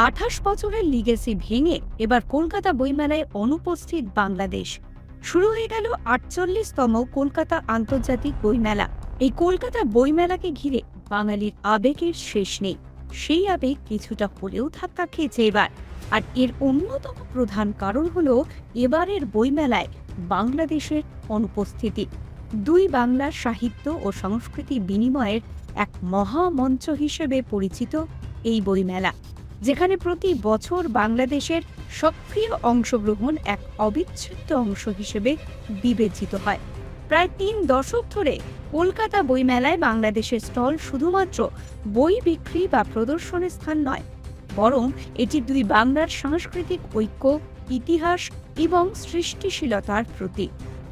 28 বছরের লিগেসি ভেঙে এবার কলকাতা বইমেলায় অনুপস্থিত বাংলাদেশ। শুরু হয়ে গেল 48তম কলকাতা আন্তর্জাতিক বইমেলা। এই কলকাতা বইমেলাকে ঘিরে বাঙালির আবেগের শেষ নেই। সেই আবেগ কিছুটা হলেও ধাক্কা খেয়েছে এবার। আর এর অন্যতম প্রধান কারণ হলো এবারের বইমেলায় বাংলাদেশের অনুপস্থিতি। দুই বাংলার সাহিত্য ও সংস্কৃতি বিনিময়ের এক মহামঞ্চ হিসেবে পরিচিত এই বইমেলা, যেখানে প্রতি বছর বাংলাদেশের সক্রিয় অংশগ্রহণ এক অবিচ্ছেদ্য অংশ হিসেবে বিবেচিত হয়। প্রায় 3 দশক ধরে কলকাতা বইমেলায় বাংলাদেশের স্টল শুধুমাত্র বই বিক্রি বা প্রদর্শনের স্থান নয়, বরং এটি দুই বাংলার সাংস্কৃতিক ঐক্য, ইতিহাস এবং সৃষ্টিশীলতার প্রতীক।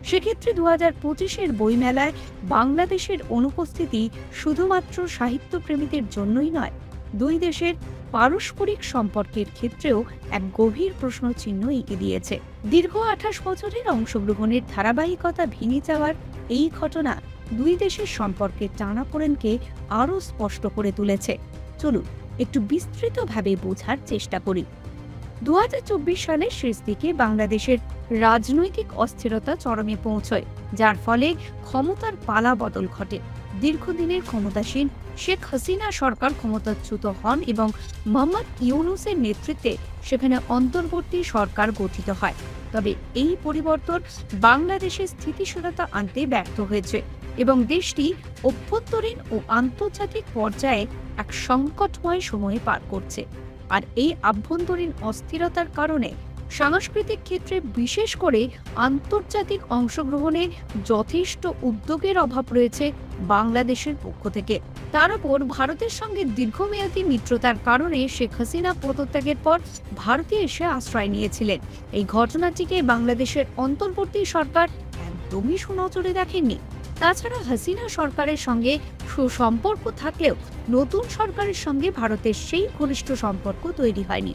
সেক্ষেত্রে 2025-এর বইমেলায় বাংলাদেশের অনুপস্থিতি শুধুমাত্র সাহিত্যপ্রেমীদের জন্যই নয়, দুই দেশের পারস্পরিক সম্পর্কের ক্ষেত্রেও এক গভীর প্রশ্নচিহ্ন এঁকে দিয়েছে। দীর্ঘ 28 বছরের অংশগ্রহণের ধারাবাহিকতা ভেঙে যাওয়ার এই ঘটনা দুই দেশের সম্পর্কের টানাপোড়েনকে আরও স্পষ্ট করে তুলেছে। চলুন একটু বিস্তৃতভাবে বোঝার চেষ্টা করি। 2024 সালের শেষ দিকে বাংলাদেশের রাজনৈতিক অস্থিরতা চরমে পৌঁছয়, যার ফলে ক্ষমতার পালা বদল ঘটে। দীর্ঘদিনের ক্ষমতাসীন শেখ হাসিনা সরকার ক্ষমতাচ্যুত হন এবং মোহাম্মদ ইউনূসের নেতৃত্বে সেখানে অন্তর্বর্তী সরকার গঠিত হয়। তবে এই পরিবর্তন বাংলাদেশে স্থিতিশীলতা আনতে ব্যর্থ হয়েছে এবং দেশটি অভ্যন্তরীণ ও আন্তর্জাতিক পর্যায়ে এক সংকটময় সময়ে পার করছে। আর এই আভ্যন্তরীণ অস্থিরতার কারণে সাংস্কৃতিক ক্ষেত্রে, বিশেষ করে আন্তর্জাতিক অংশগ্রহণে যথেষ্ট উদ্যোগের অভাব রয়েছে বাংলাদেশের পক্ষ থেকে। তার উপর ভারতের সঙ্গে দীর্ঘমেয়াদী মিত্রতার কারণে শেখ হাসিনা পদত্যাগের পর ভারতে এসে আশ্রয় নিয়েছিলেন। এই ঘটনাটিকে বাংলাদেশের অন্তর্বর্তী সরকার একদমই সুনজরে দেখেননি। তাছাড়া হাসিনা সরকারের সঙ্গে সুসম্পর্ক থাকলেও নতুন সরকারের সঙ্গে ভারতের সেই ঘনিষ্ঠ সম্পর্ক তৈরি হয়নি।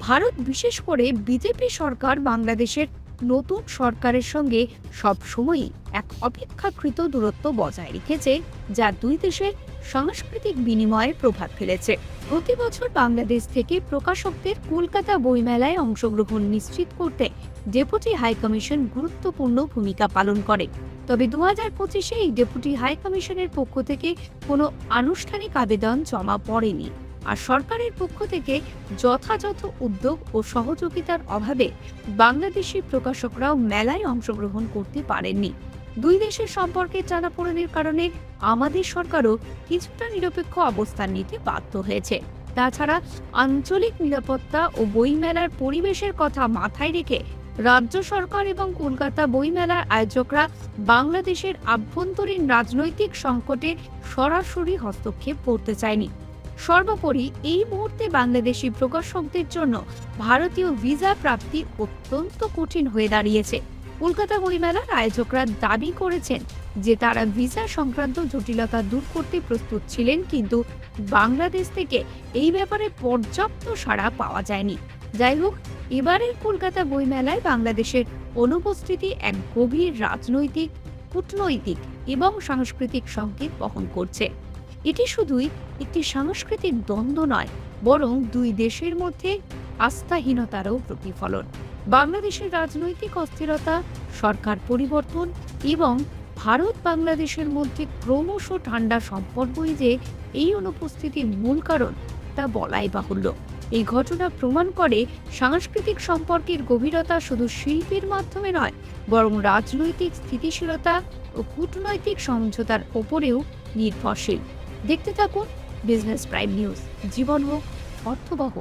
ভারত, বিশেষ করে বিজেপি সরকার, বাংলাদেশের নতুন সরকারের সঙ্গে সবসময়ই এক অপেক্ষাকৃত দূরত্ব বজায় রেখেছে, যা দুই দেশের সাংস্কৃতিক বিনিময়ে প্রভাব ফেলেছে। প্রতি বছর বাংলাদেশ থেকে প্রকাশকদের কলকাতা বইমেলায় অংশগ্রহণ নিশ্চিত করতে ডেপুটি হাইকমিশন গুরুত্বপূর্ণ ভূমিকা পালন করে। তবে 2025-এ এই ডেপুটি হাইকমিশনের পক্ষ থেকে কোনো আনুষ্ঠানিক আবেদন জমা পড়েনি। আর সরকারের পক্ষ থেকে যথাযথ উদ্যোগ ও সহযোগিতার অভাবে বাংলাদেশি প্রকাশকরাও মেলায় অংশগ্রহণ করতে পারেননি। দুই দেশের সম্পর্কের টানাপোড়েনের কারণে আমাদের সরকারও কিছুটা নিরপেক্ষ অবস্থান নিতে বাধ্য হয়েছে। তাছাড়া আঞ্চলিক নিরাপত্তা ও বইমেলার পরিবেশের কথা মাথায় রেখে রাজ্য সরকার এবং কলকাতা বইমেলার আয়োজকরা বাংলাদেশের আভ্যন্তরীণ রাজনৈতিক সংকটে সরাসরি হস্তক্ষেপ করতে চায়নি। সর্বোপরি এই মুহূর্তে বাংলাদেশি প্রকাশকদের জন্য ভারতীয় ভিসা প্রাপ্তি অত্যন্ত কঠিন হয়ে দাঁড়িয়েছে। কলকাতা বইমেলার আয়োজকরা দাবি করেছেন যে তারা ভিসা সংক্রান্ত জটিলতা দূর করতে প্রস্তুত ছিলেন, কিন্তু বাংলাদেশ থেকে এই ব্যাপারে পর্যাপ্ত সাড়া পাওয়া যায়নি। যাই হোক, এবারের কলকাতা বইমেলায় বাংলাদেশের অনুপস্থিতি এক গভীর রাজনৈতিক, কূটনৈতিক এবং সাংস্কৃতিক সংকেত বহন করছে। এটি শুধুই একটি সাংস্কৃতিক দ্বন্দ্ব নয়, বরং দুই দেশের মধ্যে আস্থাহীনতারও প্রতিফলন। বাংলাদেশের রাজনৈতিক অস্থিরতা, সরকার পরিবর্তন এবং ভারত বাংলাদেশের মধ্যে ক্রমশ ঠান্ডা সম্পর্কই যে এই অনুপস্থিতির মূল কারণ, তা বলাই বাহুল্য। এই ঘটনা প্রমাণ করে সাংস্কৃতিক সম্পর্কের গভীরতা শুধু শিল্পের মাধ্যমে নয়, বরং রাজনৈতিক স্থিতিশীলতা ও কূটনৈতিক সমঝোতার ওপরেও নির্ভরশীল। দেখতে থাকুন বিজনেস প্রাইম নিউজ। জীবন হোক অর্থবহ।